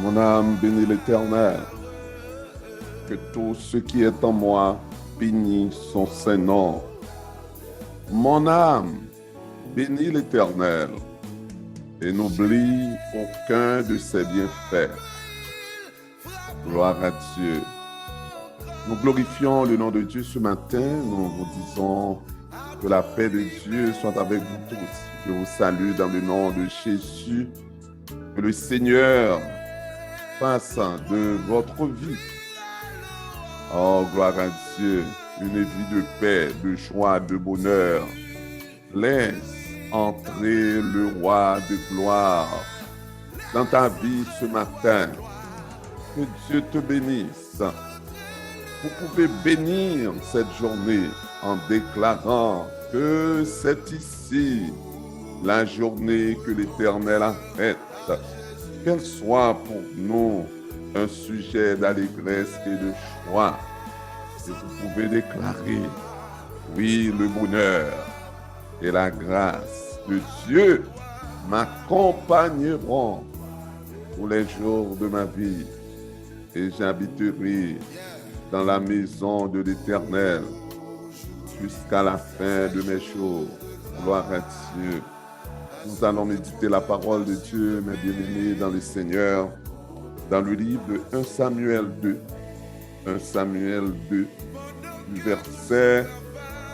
Mon âme bénit l'Éternel, que tout ce qui est en moi bénisse son Saint-Nom. Mon âme bénit l'Éternel et n'oublie aucun de ses bienfaits. Gloire à Dieu. Nous glorifions le nom de Dieu ce matin. Nous vous disons que la paix de Dieu soit avec vous tous. Je vous salue dans le nom de Jésus. Que le Seigneur fasse de votre vie, oh gloire à Dieu, une vie de paix, de joie, de bonheur. Laisse entrer le roi de gloire dans ta vie ce matin. Que Dieu te bénisse. Vous pouvez bénir cette journée en déclarant que c'est ici la journée que l'Éternel a faite. Qu'elle soit pour nous un sujet d'allégresse et de joie. Et vous pouvez déclarer, oui, le bonheur et la grâce de Dieu m'accompagneront tous les jours de ma vie et j'habiterai dans la maison de l'Éternel jusqu'à la fin de mes jours. Gloire à Dieu. Nous allons méditer la parole de Dieu, mes bien-aimés, dans le Seigneur, dans le livre de 1 Samuel 2. 1 Samuel 2, du verset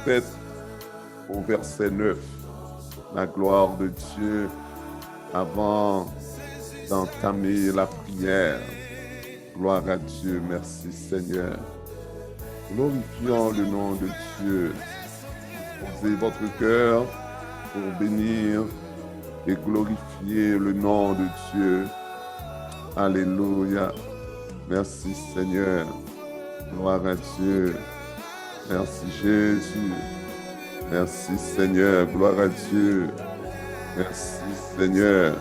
7 au verset 9. La gloire de Dieu avant d'entamer la prière. Gloire à Dieu, merci Seigneur. Glorifions le nom de Dieu. Posez votre cœur pour bénir et glorifier le nom de Dieu. Alléluia. Merci Seigneur. Gloire à Dieu. Merci Jésus. Merci Seigneur. Gloire à Dieu. Merci Seigneur.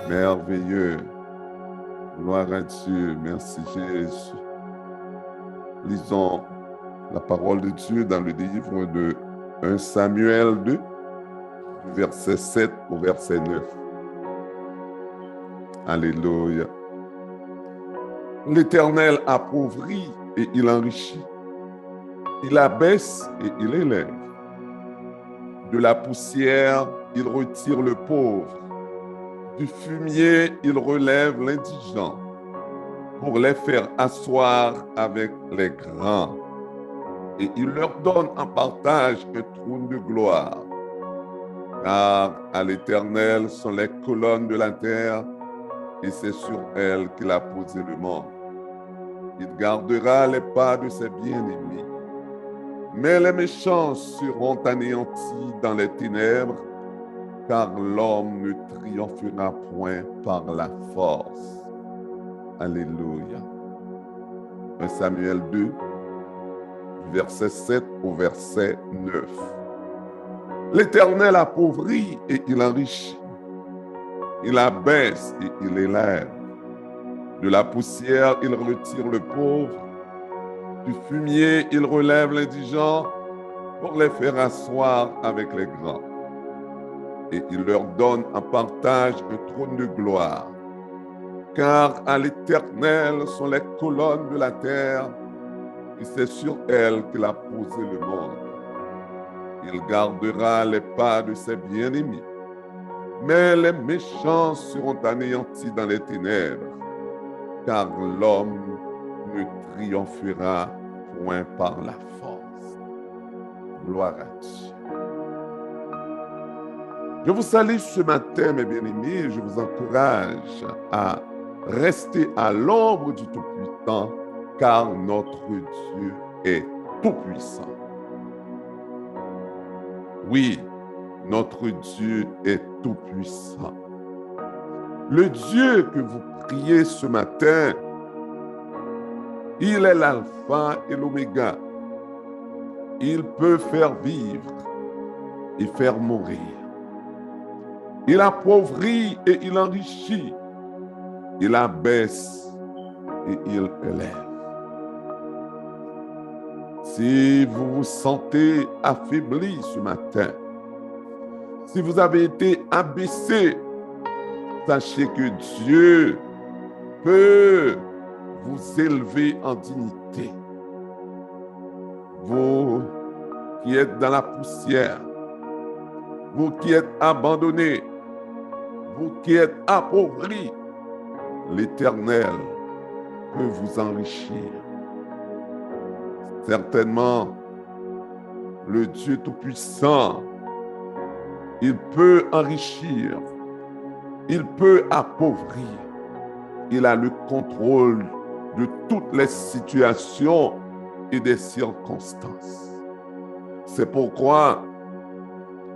Merveilleux. Gloire à Dieu. Merci Jésus. Lisons la parole de Dieu dans le livre de 1 Samuel 2. Verset 7 au verset 9. Alléluia. L'Éternel appauvrit et il enrichit. Il abaisse et il élève. De la poussière, il retire le pauvre. Du fumier, il relève l'indigent pour les faire asseoir avec les grands. Et il leur donne en partage un trône de gloire. Car à l'Éternel sont les colonnes de la terre, et c'est sur elles qu'il a posé le monde. Il gardera les pas de ses bien-aimés. Mais les méchants seront anéantis dans les ténèbres, car l'homme ne triomphera point par la force. Alléluia. 1 Samuel 2, verset 7 au verset 9. L'Éternel appauvrit et il enrichit. Il abaisse et il élève. De la poussière, il retire le pauvre. Du fumier, il relève l'indigent pour les faire asseoir avec les grands. Et il leur donne en partage un trône de gloire. Car à l'Éternel sont les colonnes de la terre, et c'est sur elles qu'il a posé le monde. Il gardera les pas de ses bien-aimés. Mais les méchants seront anéantis dans les ténèbres, car l'homme ne triomphera point par la force. Gloire à Dieu. Je vous salue ce matin, mes bien-aimés. Je vous encourage à rester à l'ombre du Tout-Puissant, car notre Dieu est tout-puissant. Oui, notre Dieu est tout-puissant. Le Dieu que vous priez ce matin, il est l'alpha et l'oméga. Il peut faire vivre et faire mourir. Il appauvrit et il enrichit. Il abaisse et il élève. Si vous vous sentez affaibli ce matin, si vous avez été abaissé, sachez que Dieu peut vous élever en dignité. Vous qui êtes dans la poussière, vous qui êtes abandonnés, vous qui êtes appauvris, l'Éternel peut vous enrichir. Certainement, le Dieu Tout-Puissant, il peut enrichir, il peut appauvrir. Il a le contrôle de toutes les situations et des circonstances. C'est pourquoi,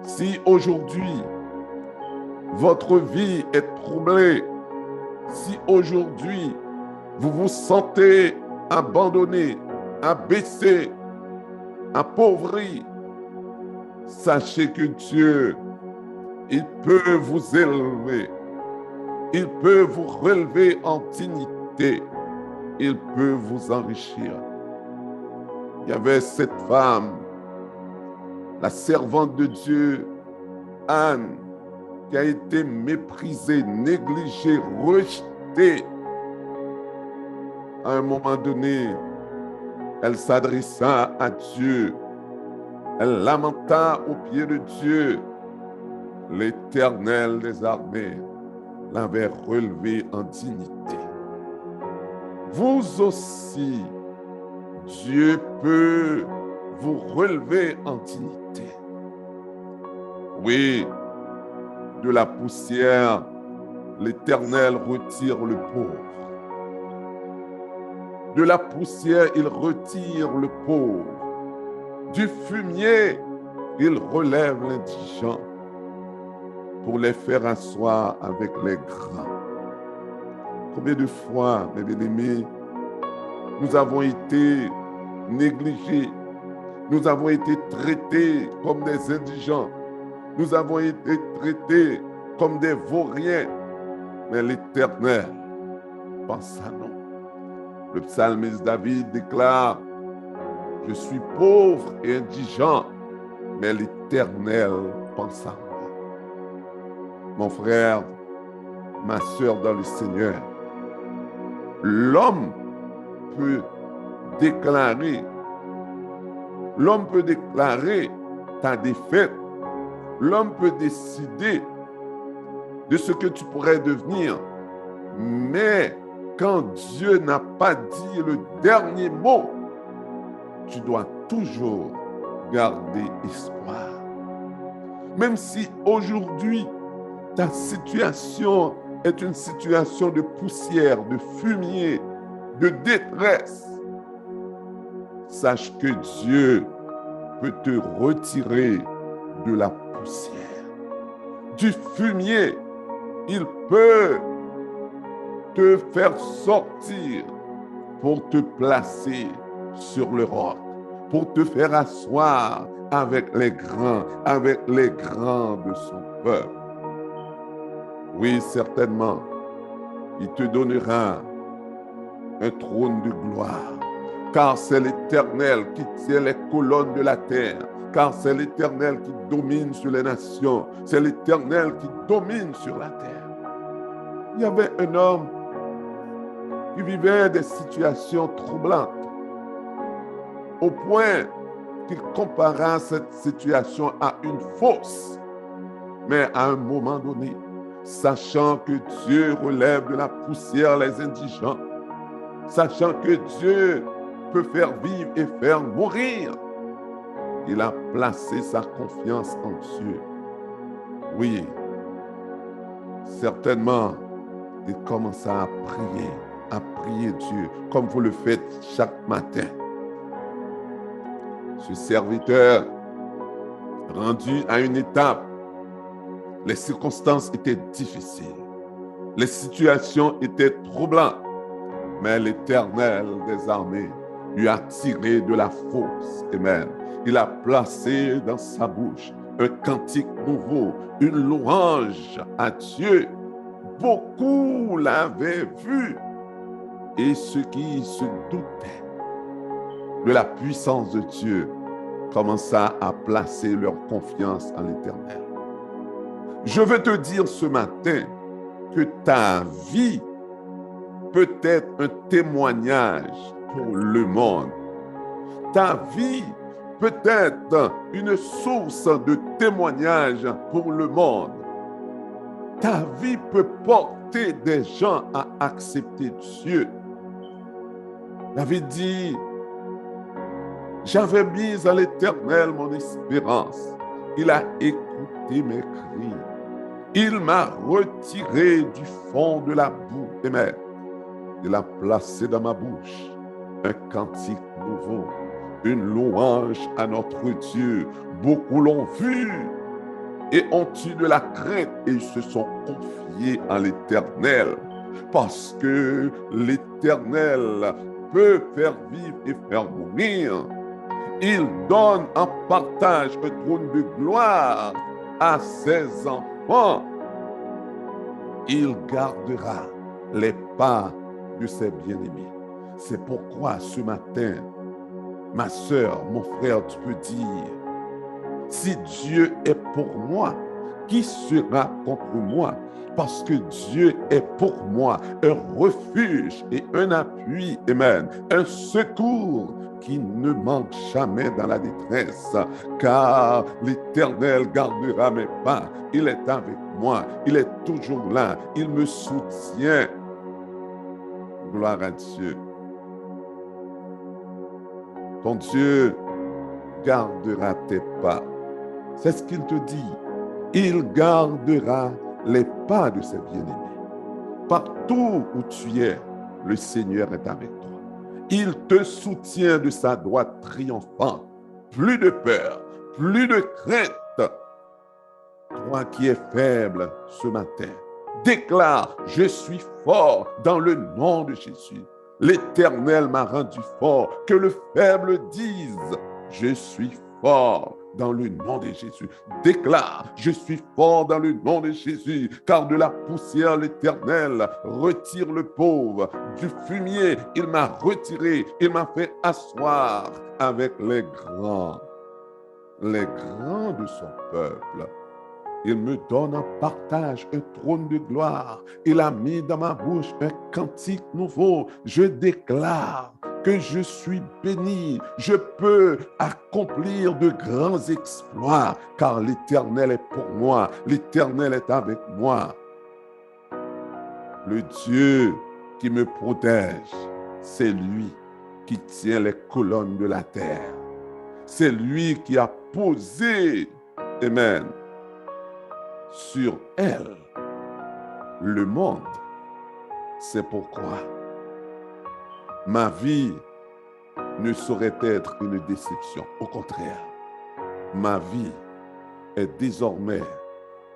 si aujourd'hui, votre vie est troublée, si aujourd'hui, vous vous sentez abandonné, abaissé, appauvri, sachez que Dieu, il peut vous élever, il peut vous relever en dignité, il peut vous enrichir. Il y avait cette femme, la servante de Dieu, Anne, qui a été méprisée, négligée, rejetée. À un moment donné, elle s'adressa à Dieu. Elle lamenta au pied de Dieu. L'Éternel des armées l'avait relevée en dignité. Vous aussi, Dieu peut vous relever en dignité. Oui, de la poussière, l'Éternel retire le pauvre. De la poussière, il retire le pauvre. Du fumier, il relève l'indigent pour les faire asseoir avec les grands. Combien de fois, mes bien-aimés, nous avons été négligés, nous avons été traités comme des indigents, nous avons été traités comme des vauriens, mais l'Éternel pense à nous. Le psalmiste David déclare: je suis pauvre et indigent, mais l'Éternel pense à moi. Mon frère, ma sœur dans le Seigneur, l'homme peut déclarer ta défaite. L'homme peut décider de ce que tu pourrais devenir. Mais quand Dieu n'a pas dit le dernier mot, tu dois toujours garder espoir. Même si aujourd'hui, ta situation est une situation de poussière, de fumier, de détresse, sache que Dieu peut te retirer de la poussière, du fumier. Il peut te faire sortir pour te placer sur le roc, pour te faire asseoir avec les grands de son peuple. Oui, certainement, il te donnera un trône de gloire, car c'est l'Éternel qui tient les colonnes de la terre, car c'est l'Éternel qui domine sur les nations, c'est l'Éternel qui domine sur la terre. Il y avait un homme qui vivait des situations troublantes, au point qu'il compara cette situation à une fosse. Mais à un moment donné, sachant que Dieu relève de la poussière les indigents, sachant que Dieu peut faire vivre et faire mourir, il a placé sa confiance en Dieu. Oui, certainement, il commença à prier Dieu, comme vous le faites chaque matin. Ce serviteur, rendu à une étape, les circonstances étaient difficiles, les situations étaient troublantes, mais l'Éternel des armées lui a tiré de la fosse. Amen. Il a placé dans sa bouche un cantique nouveau, une louange à Dieu. Beaucoup l'avaient vu, et ceux qui se doutaient de la puissance de Dieu commença à placer leur confiance en l'Éternel. Je veux te dire ce matin que ta vie peut être un témoignage pour le monde. Ta vie peut être une source de témoignage pour le monde. Ta vie peut porter des gens à accepter Dieu. David dit, j'avais mis à l'Éternel mon espérance. Il a écouté mes cris. Il m'a retiré du fond de la boue. Amen. Il a placé dans ma bouche un cantique nouveau, une louange à notre Dieu. Beaucoup l'ont vu et ont eu de la crainte et ils se sont confiés en l'Éternel. Parce que l'Éternel peut faire vivre et faire mourir. Il donne en partage un trône de gloire à ses enfants. Il gardera les pas de ses bien-aimés. C'est pourquoi ce matin, ma sœur, mon frère, tu peux dire, si Dieu est pour moi, qui sera contre moi? Parce que Dieu est pour moi un refuge et un appui, amen, un secours qui ne manque jamais dans la détresse, car l'Éternel gardera mes pas. Il est avec moi, il est toujours là, il me soutient. Gloire à Dieu. Ton Dieu gardera tes pas. C'est ce qu'il te dit. Il gardera les pas de ses bien-aimés. Partout où tu es, le Seigneur est avec toi. Il te soutient de sa droite triomphante. Plus de peur, plus de crainte. Toi qui es faible ce matin, déclare, je suis fort dans le nom de Jésus. L'Éternel m'a rendu fort. Que le faible dise, je suis fort dans le nom de Jésus. Déclare, je suis fort dans le nom de Jésus, car de la poussière l'Éternel retire le pauvre. Du fumier, il m'a retiré, il m'a fait asseoir avec les grands de son peuple. Il me donne en partage un trône de gloire. Il a mis dans ma bouche un cantique nouveau. Je déclare que je suis béni. Je peux accomplir de grands exploits, car l'Éternel est pour moi. L'Éternel est avec moi. Le Dieu qui me protège, c'est lui qui tient les colonnes de la terre. C'est lui qui a posé, amen, sur elle le monde. C'est pourquoi ma vie ne saurait être une déception. Au contraire, ma vie est désormais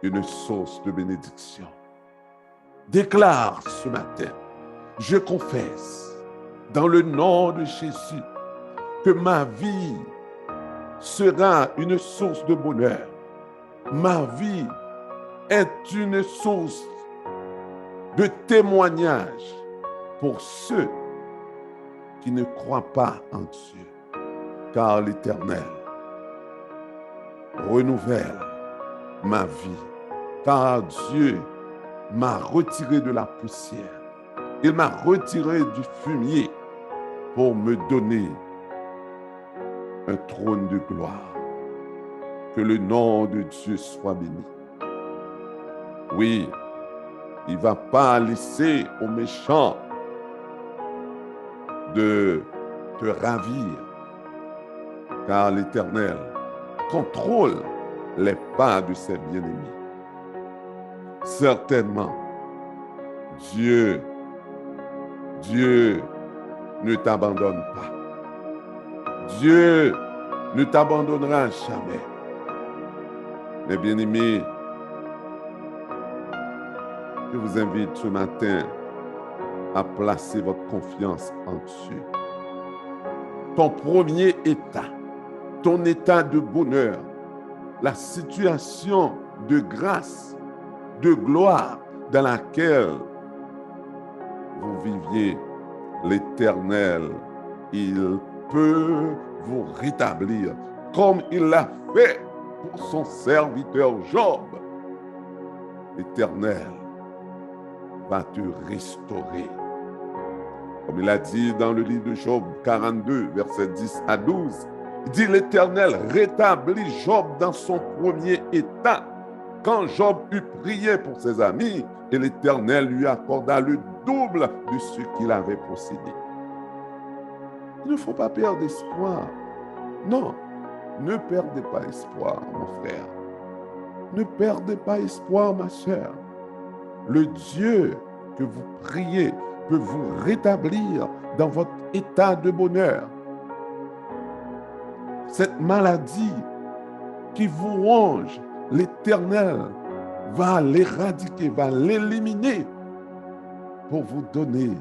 une source de bénédiction. Déclare ce matin, je confesse dans le nom de Jésus que ma vie sera une source de bonheur. Ma vie est une source de témoignage pour ceux qui ne croient pas en Dieu, car l'Éternel renouvelle ma vie, car Dieu m'a retiré de la poussière, il m'a retiré du fumier pour me donner un trône de gloire. Que le nom de Dieu soit béni. Oui, il ne va pas laisser aux méchants de te ravir, car l'Éternel contrôle les pas de ses bien-aimés. Certainement, Dieu ne t'abandonne pas. Dieu ne t'abandonnera jamais. Mes bien-aimés, je vous invite ce matin à placer votre confiance en Dieu. Ton premier état, ton état de bonheur, la situation de grâce, de gloire dans laquelle vous viviez, l'Éternel, il peut vous rétablir comme il l'a fait pour son serviteur Job. L'Éternel va te restaurer Comme il a dit dans le livre de Job 42, versets 10 à 12, il dit: l'Éternel rétablit Job dans son premier état. Quand Job eut prié pour ses amis, et l'Éternel lui accorda le double de ce qu'il avait possédé. Il ne faut pas perdre espoir. Non, ne perdez pas espoir, mon frère. Ne perdez pas espoir, ma sœur. Le Dieu que vous priez peut vous rétablir dans votre état de bonheur. Cette maladie qui vous ronge, l'Éternel va l'éradiquer, va l'éliminer pour vous donner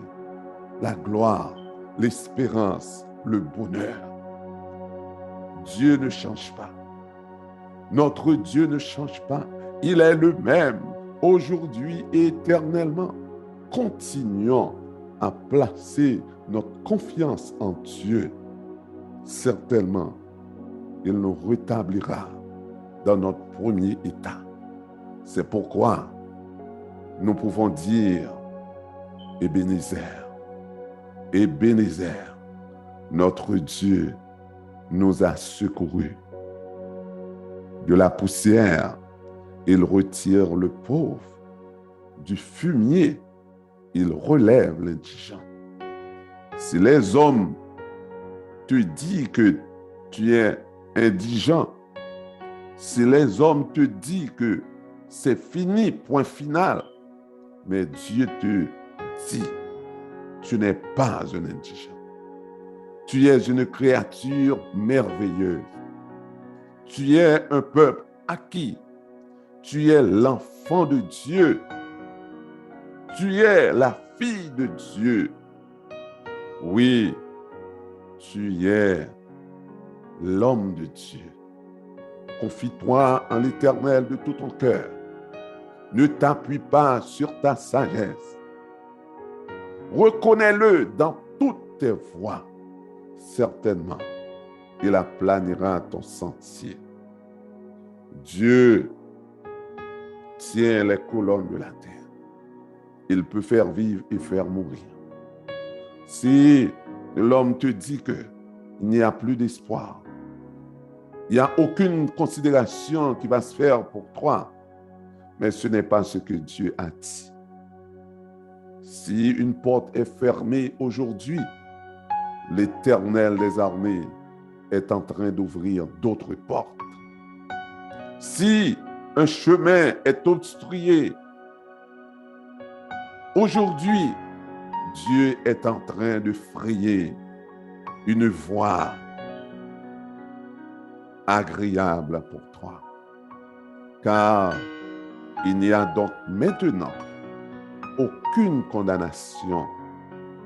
la gloire, l'espérance, le bonheur. Dieu ne change pas. Notre Dieu ne change pas. Il est le même aujourd'hui et éternellement. Continuons à placer notre confiance en Dieu. Certainement, il nous rétablira dans notre premier état. C'est pourquoi nous pouvons dire: Ebenezer, Ebenezer, notre Dieu nous a secourus. De la poussière, il retire le pauvre. Du fumier, il relève l'indigent. Si les hommes te disent que tu es indigent, si les hommes te disent que c'est fini, point final, mais Dieu te dit: tu n'es pas un indigent. Tu es une créature merveilleuse. Tu es un peuple acquis. Tu es l'enfant de Dieu. Tu es la fille de Dieu. Oui, tu es l'homme de Dieu. Confie-toi en l'Éternel de tout ton cœur. Ne t'appuie pas sur ta sagesse. Reconnais-le dans toutes tes voies. Certainement, il aplanira ton sentier. Dieu tient les colonnes de la terre. Il peut faire vivre et faire mourir. Si l'homme te dit qu'il n'y a plus d'espoir, il n'y a aucune considération qui va se faire pour toi, mais ce n'est pas ce que Dieu a dit. Si une porte est fermée aujourd'hui, l'Éternel des armées est en train d'ouvrir d'autres portes. Si un chemin est obstrué, aujourd'hui, Dieu est en train de frayer une voie agréable pour toi. Car il n'y a donc maintenant aucune condamnation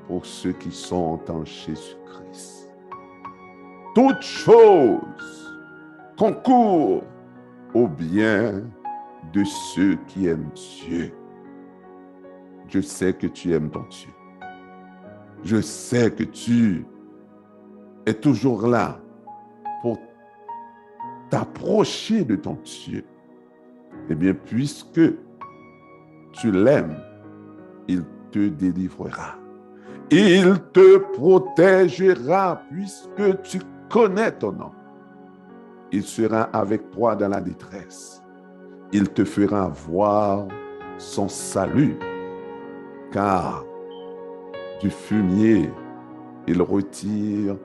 pour ceux qui sont en Jésus-Christ. Toutes choses concourent au bien de ceux qui aiment Dieu. Je sais que tu aimes ton Dieu. Je sais que tu es toujours là pour t'approcher de ton Dieu. Eh bien, puisque tu l'aimes, il te délivrera. Il te protégera puisque tu connais ton nom. Il sera avec toi dans la détresse. Il te fera voir son salut, car du fumier, il retire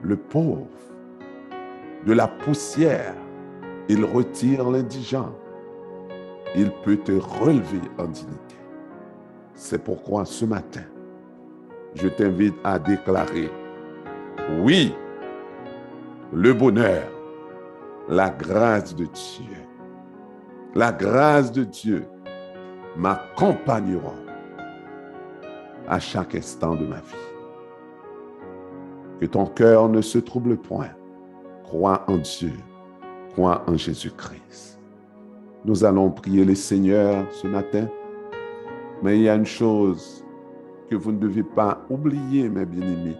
le pauvre. De la poussière, il retire l'indigent. Il peut te relever en dignité. C'est pourquoi ce matin, je t'invite à déclarer: oui, le bonheur, la grâce de Dieu, la grâce de Dieu m'accompagneront à chaque instant de ma vie. Que ton cœur ne se trouble point. Crois en Dieu, crois en Jésus-Christ. Nous allons prier le Seigneur ce matin, mais il y a une chose que vous ne devez pas oublier, mes bien-aimés.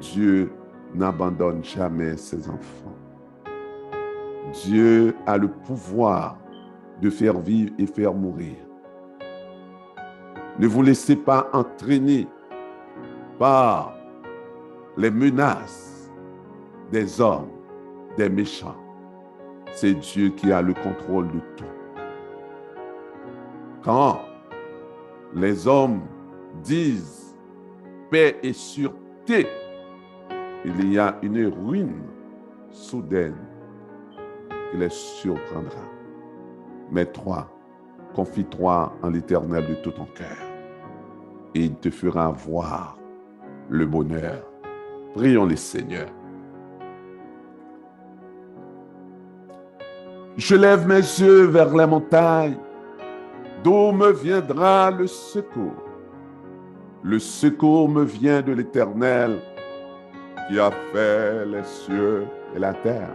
Dieu n'abandonne jamais ses enfants. Dieu a le pouvoir de faire vivre et faire mourir. Ne vous laissez pas entraîner par les menaces des hommes, des méchants. C'est Dieu qui a le contrôle de tout. Quand les hommes disent paix et sûreté, il y a une ruine soudaine qui les surprendra. Mais toi, confie-toi en l'Éternel de tout ton cœur et il te fera voir le bonheur. Prions le Seigneur. Je lève mes yeux vers les montagnes, d'où me viendra le secours. Le secours me vient de l'Éternel qui a fait les cieux et la terre.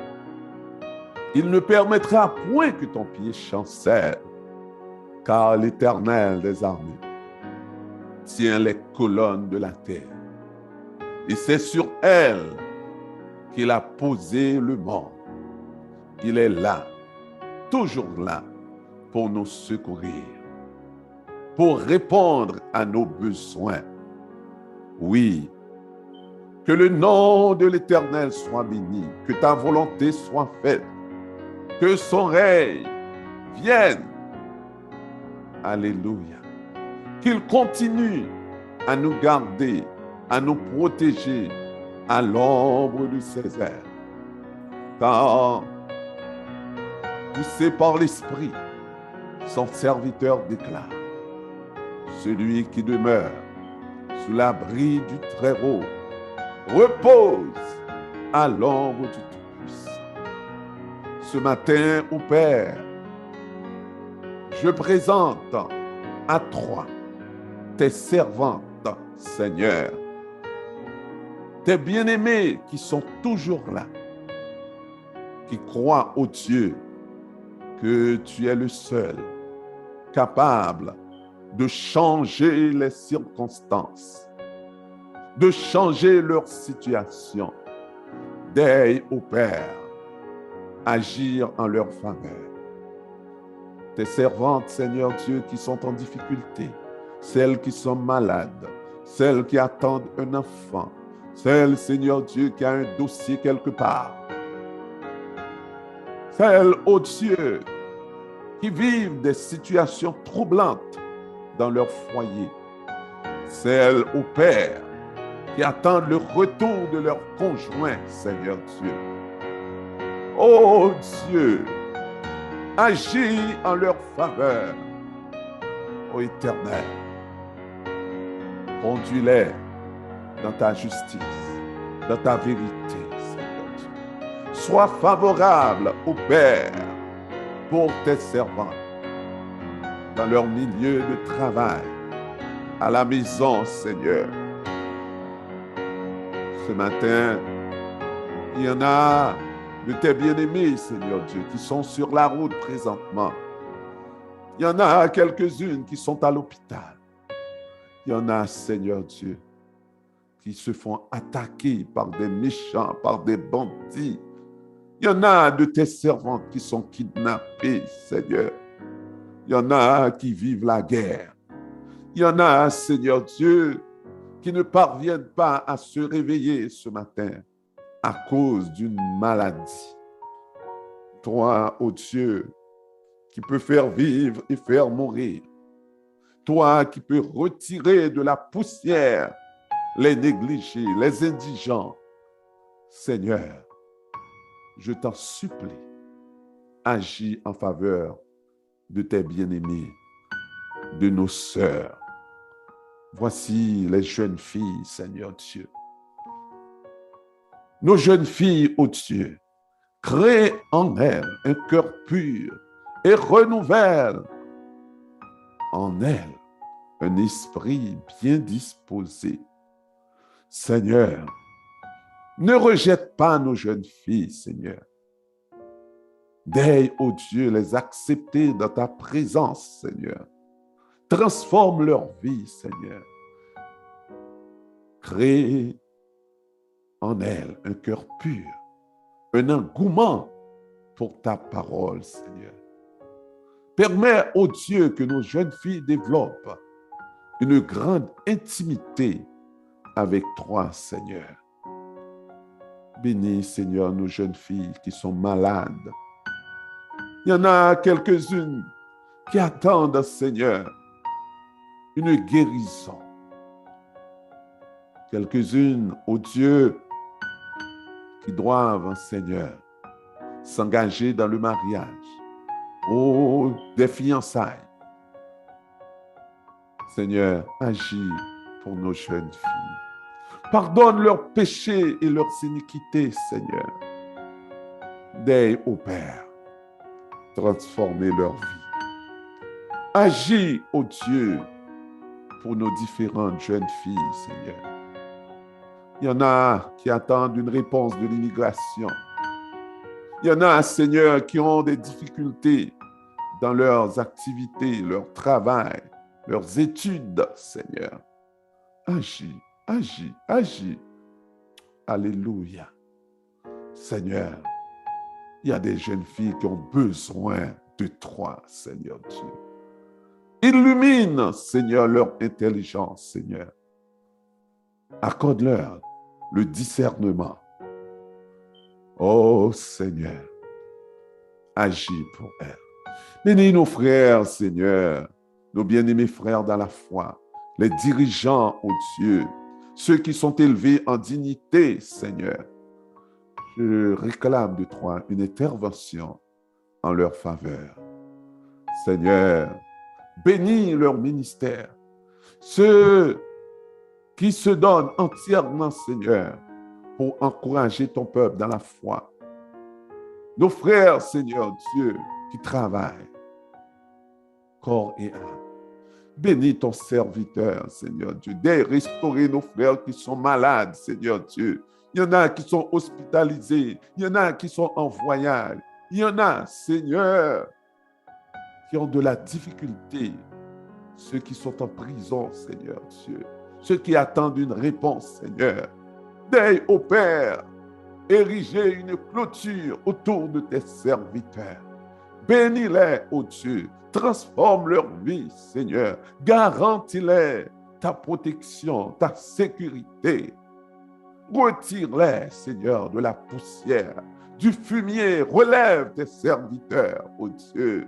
Il ne permettra point que ton pied chancelle, car l'Éternel des armées tient les colonnes de la terre. Et c'est sur elles qu'il a posé le monde. Il est là, toujours là, pour nous secourir, pour répondre à nos besoins. Oui, que le nom de l'Éternel soit béni, que ta volonté soit faite, que son règne vienne. Alléluia. Qu'il continue à nous garder, à nous protéger à l'ombre de ses ailes. Car, poussé par l'Esprit, son serviteur déclare, celui qui demeure sous l'abri du Très-Haut repose à l'ombre du Tout-Puissant. Ce matin, ô Père, je présente à toi tes servantes, Seigneur, tes bien-aimés qui sont toujours là, qui croient au Dieu que tu es le seul capable de changer les circonstances, de changer leur situation. Dès au Père, agir en leur faveur. Tes servantes, Seigneur Dieu, qui sont en difficulté, celles qui sont malades, celles qui attendent un enfant, celles, Seigneur Dieu, qui a un dossier quelque part, celles, ô Dieu, qui vivent des situations troublantes dans leur foyer, celles, ô Père, qui attendent le retour de leur conjoint, Seigneur Dieu. Ô Dieu, agis en leur faveur, ô Éternel. Conduis-les dans ta justice, dans ta vérité, Seigneur Dieu. Sois favorable au Père pour tes servants, dans leur milieu de travail, à la maison, Seigneur. Ce matin, il y en a de tes bien-aimés, Seigneur Dieu, qui sont sur la route présentement. Il y en a quelques-unes qui sont à l'hôpital. Il y en a, Seigneur Dieu, qui se font attaquer par des méchants, par des bandits. Il y en a de tes servantes qui sont kidnappées, Seigneur. Il y en a qui vivent la guerre. Il y en a, Seigneur Dieu, qui ne parviennent pas à se réveiller ce matin à cause d'une maladie. Toi, ô Dieu, qui peux faire vivre et faire mourir. Toi qui peux retirer de la poussière les négligés, les indigents. Seigneur, je t'en supplie, agis en faveur de tes bien-aimés, de nos sœurs. Voici les jeunes filles, Seigneur Dieu. Nos jeunes filles, ô Dieu, crée en elles un cœur pur et renouvelle en elles un esprit bien disposé. Seigneur, ne rejette pas nos jeunes filles, Seigneur. Daigne, ô Dieu, les accepter dans ta présence, Seigneur. Transforme leur vie, Seigneur. Crée en elles un cœur pur, un engouement pour ta parole, Seigneur. Permets, ô Dieu, que nos jeunes filles développent une grande intimité avec toi, Seigneur. Bénis, Seigneur, nos jeunes filles qui sont malades. Il y en a quelques-unes qui attendent, Seigneur, une guérison. Quelques-unes, oh Dieu, qui doivent, Seigneur, s'engager dans le mariage, oh, des fiançailles. Seigneur, agis pour nos jeunes filles. Pardonne leurs péchés et leurs iniquités, Seigneur. Aide, ô Père, transformer leur vie. Agis, ô Dieu, pour nos différentes jeunes filles, Seigneur. Il y en a qui attendent une réponse de l'immigration. Il y en a, Seigneur, qui ont des difficultés dans leurs activités, leur travail, leurs études, Seigneur. Agis, agis, agis. Alléluia. Seigneur, il y a des jeunes filles qui ont besoin de toi, Seigneur Dieu. Illumine, Seigneur, leur intelligence, Seigneur. Accorde-leur le discernement. Oh, Seigneur, agis pour elles. Bénis nos frères, Seigneur, nos bien-aimés frères dans la foi, les dirigeants, ô Dieu, ceux qui sont élevés en dignité, Seigneur. Je réclame de toi une intervention en leur faveur. Seigneur, bénis leur ministère, ceux qui se donnent entièrement, Seigneur, pour encourager ton peuple dans la foi. Nos frères, Seigneur Dieu, qui travaillent, corps et âme. Bénis ton serviteur, Seigneur Dieu. D'aide restaurer nos frères qui sont malades, Seigneur Dieu. Il y en a qui sont hospitalisés. Il y en a qui sont en voyage. Il y en a, Seigneur, qui ont de la difficulté. Ceux qui sont en prison, Seigneur Dieu. Ceux qui attendent une réponse, Seigneur. D'aide, ô Père, ériger une clôture autour de tes serviteurs. Bénis-les, ô Dieu. Transforme leur vie, Seigneur. Garantis-les ta protection, ta sécurité. Retire-les, Seigneur, de la poussière, du fumier. Relève tes serviteurs, ô Dieu.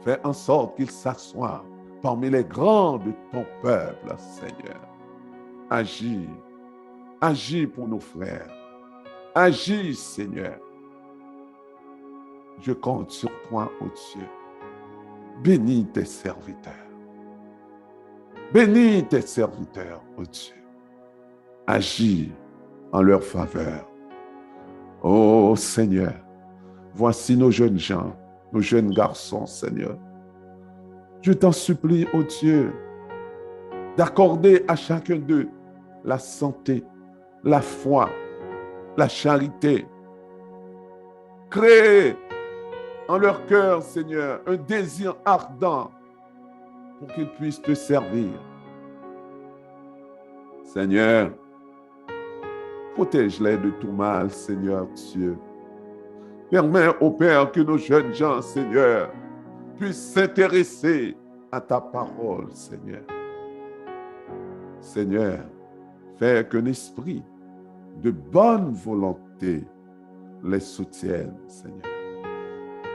Fais en sorte qu'ils s'assoient parmi les grands de ton peuple, Seigneur. Agis. Agis pour nos frères. Agis, Seigneur. Je compte sur toi, ô Dieu. Bénis tes serviteurs. Bénis tes serviteurs, ô Dieu. Agis en leur faveur. Ô Seigneur, voici nos jeunes gens, nos jeunes garçons, Seigneur. Je t'en supplie, ô Dieu, d'accorder à chacun d'eux la santé, la foi, la charité. Crée en leur cœur, Seigneur, un désir ardent pour qu'ils puissent te servir. Seigneur, protège-les de tout mal, Seigneur Dieu. Permets au Père que nos jeunes gens, Seigneur, puissent s'intéresser à ta parole, Seigneur. Seigneur, fais qu'un esprit de bonne volonté les soutienne, Seigneur.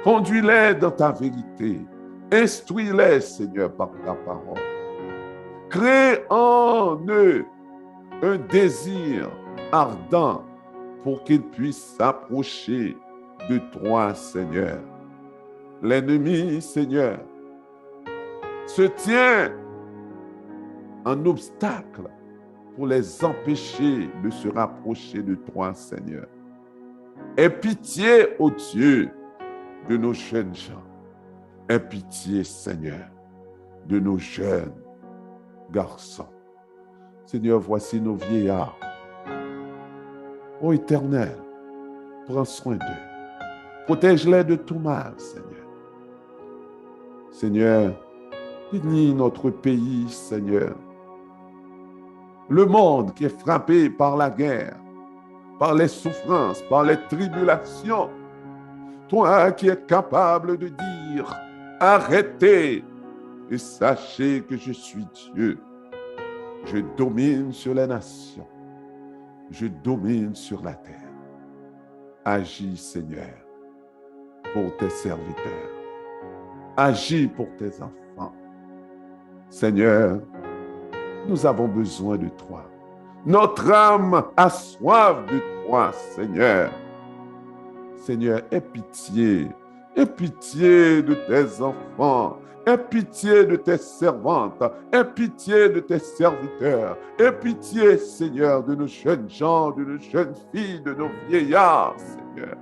Conduis-les dans ta vérité. Instruis-les, Seigneur, par ta parole. Crée en eux un désir ardent pour qu'ils puissent s'approcher de toi, Seigneur. L'ennemi, Seigneur, se tient en obstacle pour les empêcher de se rapprocher de toi, Seigneur. Aie pitié, ô Dieu, de nos jeunes gens. Aie pitié, Seigneur, de nos jeunes garçons. Seigneur, voici nos vieillards. Ô Éternel, prends soin d'eux. Protège-les de tout mal, Seigneur. Seigneur, bénis notre pays, Seigneur. Le monde qui est frappé par la guerre, par les souffrances, par les tribulations. Toi qui es capable de dire, arrêtez et sachez que je suis Dieu. Je domine sur les nations. Je domine sur la terre. Agis, Seigneur, pour tes serviteurs. Agis pour tes enfants. Seigneur, nous avons besoin de toi. Notre âme a soif de toi, Seigneur. Seigneur, aie pitié de tes enfants, aie pitié de tes servantes, aie pitié de tes serviteurs, aie pitié, Seigneur, de nos jeunes gens, de nos jeunes filles, de nos vieillards, Seigneur.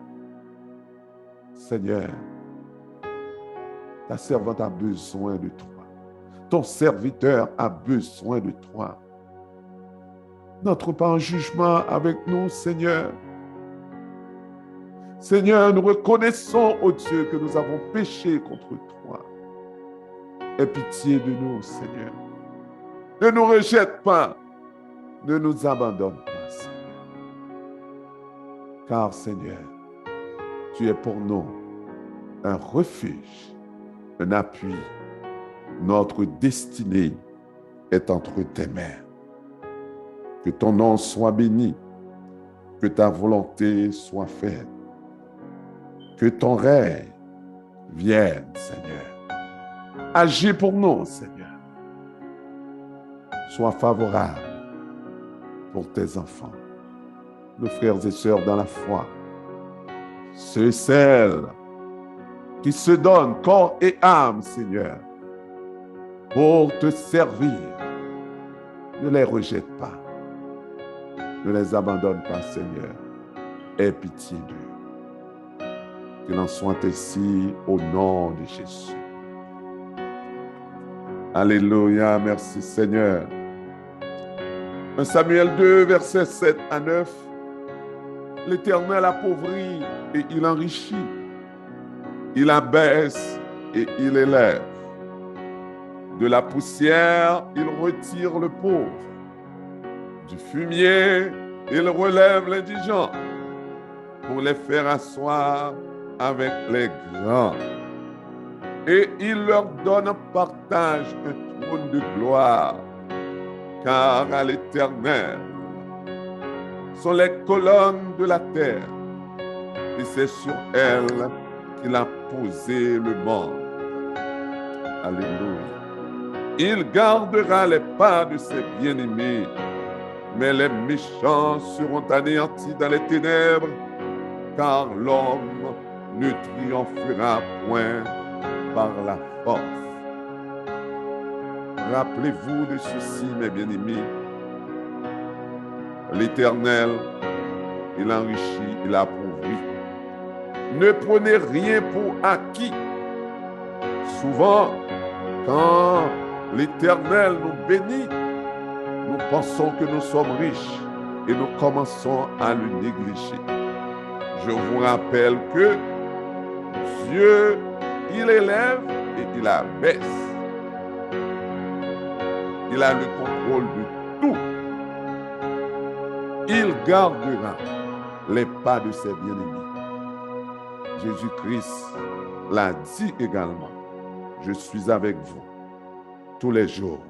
Seigneur, ta servante a besoin de toi. Ton serviteur a besoin de toi. N'entre pas en jugement avec nous, Seigneur. Seigneur, nous reconnaissons, ô Dieu, que nous avons péché contre toi. Aie pitié de nous, Seigneur. Ne nous rejette pas. Ne nous abandonne pas, Seigneur. Car, Seigneur, tu es pour nous un refuge, un appui. Notre destinée est entre tes mains. Que ton nom soit béni. Que ta volonté soit faite. Que ton règne vienne, Seigneur. Agis pour nous, Seigneur. Sois favorable pour tes enfants, nos frères et sœurs dans la foi, ceux et celles qui se donnent corps et âme, Seigneur, pour te servir. Ne les rejette pas. Ne les abandonne pas, Seigneur. Aie pitié d'eux. Qu'il en soit ainsi au nom de Jésus. Alléluia, merci Seigneur. 1 Samuel 2, versets 7 à 9. L'Éternel appauvrit et il enrichit. Il abaisse et il élève. De la poussière, il retire le pauvre. Du fumier, il relève l'indigent pour les faire asseoir avec les grands. Et il leur donne en partage un trône de gloire, car à l'Éternel sont les colonnes de la terre, et c'est sur elles qu'il a posé le monde. Alléluia. Il gardera les pas de ses bien-aimés, mais les méchants seront anéantis dans les ténèbres, car l'homme ne triomphera point par la force. Rappelez-vous de ceci, mes bien-aimés. L'Éternel, il enrichit, il appauvrit. Ne prenez rien pour acquis. Souvent, quand l'Éternel nous bénit, nous pensons que nous sommes riches et nous commençons à le négliger. Je vous rappelle que Dieu, il élève et il abaisse. Il a le contrôle de tout. Il gardera les pas de ses bien-aimés. Jésus-Christ l'a dit également. Je suis avec vous tous les jours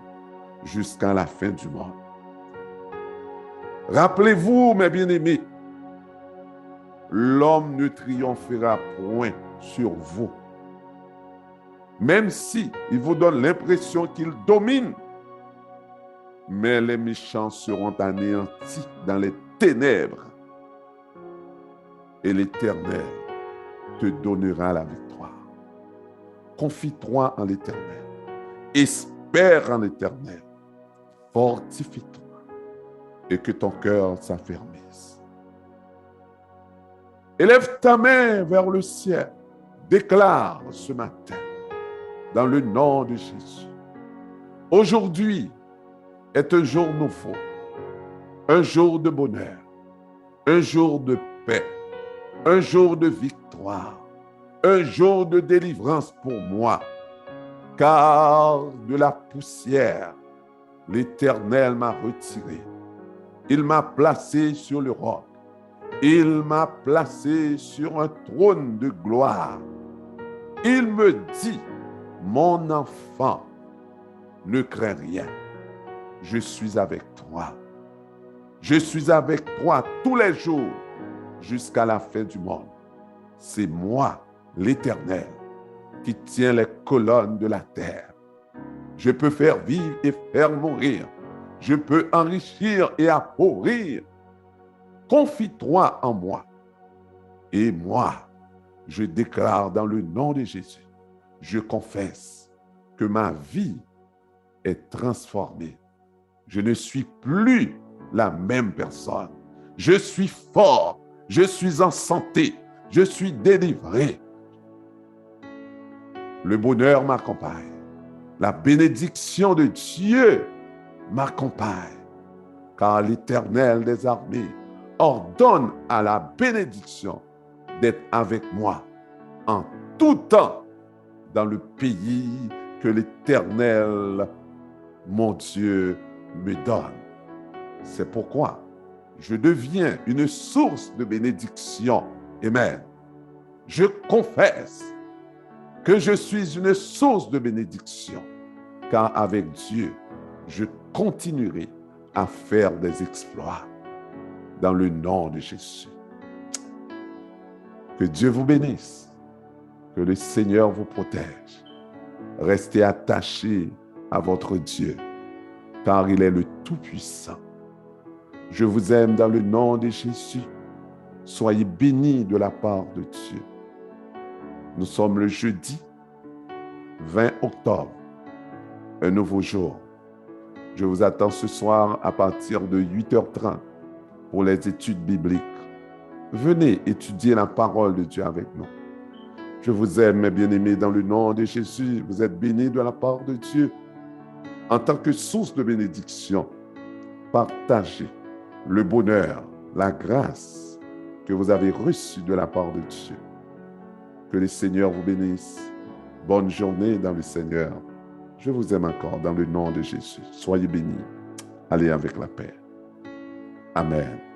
jusqu'à la fin du monde. Rappelez-vous, mes bien-aimés, l'homme ne triomphera point sur vous. Même si il vous donne l'impression qu'il domine, mais les méchants seront anéantis dans les ténèbres. Et l'Éternel te donnera la victoire. Confie-toi en l'Éternel. Espère en l'Éternel. Fortifie-toi et que ton cœur s'affermisse. Élève ta main vers le ciel. Déclare ce matin, dans le nom de Jésus. Aujourd'hui est un jour nouveau, un jour de bonheur, un jour de paix, un jour de victoire, un jour de délivrance pour moi. Car de la poussière, l'Éternel m'a retiré. Il m'a placé sur le roc. Il m'a placé sur un trône de gloire. Il me dit, mon enfant, ne crains rien. je suis avec toi. Je suis avec toi tous les jours jusqu'à la fin du monde. C'est moi, l'Éternel, qui tiens les colonnes de la terre. Je peux faire vivre et faire mourir. Je peux enrichir et appauvrir. Confie-toi en moi. Et moi, je déclare dans le nom de Jésus, je confesse que ma vie est transformée. Je ne suis plus la même personne. Je suis fort. Je suis en santé. Je suis délivré. Le bonheur m'accompagne. La bénédiction de Dieu m'accompagne. Car l'Éternel des armées ordonne à la bénédiction d'être avec moi en tout temps dans le pays que l'Éternel, mon Dieu, me donne. C'est pourquoi je deviens une source de bénédiction. Amen. Je confesse que je suis une source de bénédiction, car avec Dieu, je continuerai à faire des exploits dans le nom de Jésus. Que Dieu vous bénisse, que le Seigneur vous protège. Restez attachés à votre Dieu, car il est le Tout-Puissant. Je vous aime dans le nom de Jésus. Soyez bénis de la part de Dieu. Nous sommes le jeudi 20 octobre, un nouveau jour. Je vous attends ce soir à partir de 8h30 pour les études bibliques. Venez étudier la parole de Dieu avec nous. Je vous aime, mes bien-aimés, dans le nom de Jésus. Vous êtes bénis de la part de Dieu. En tant que source de bénédiction, partagez le bonheur, la grâce que vous avez reçue de la part de Dieu. Que le Seigneur vous bénisse. Bonne journée dans le Seigneur. Je vous aime encore dans le nom de Jésus. Soyez bénis. Allez avec la paix. Amen.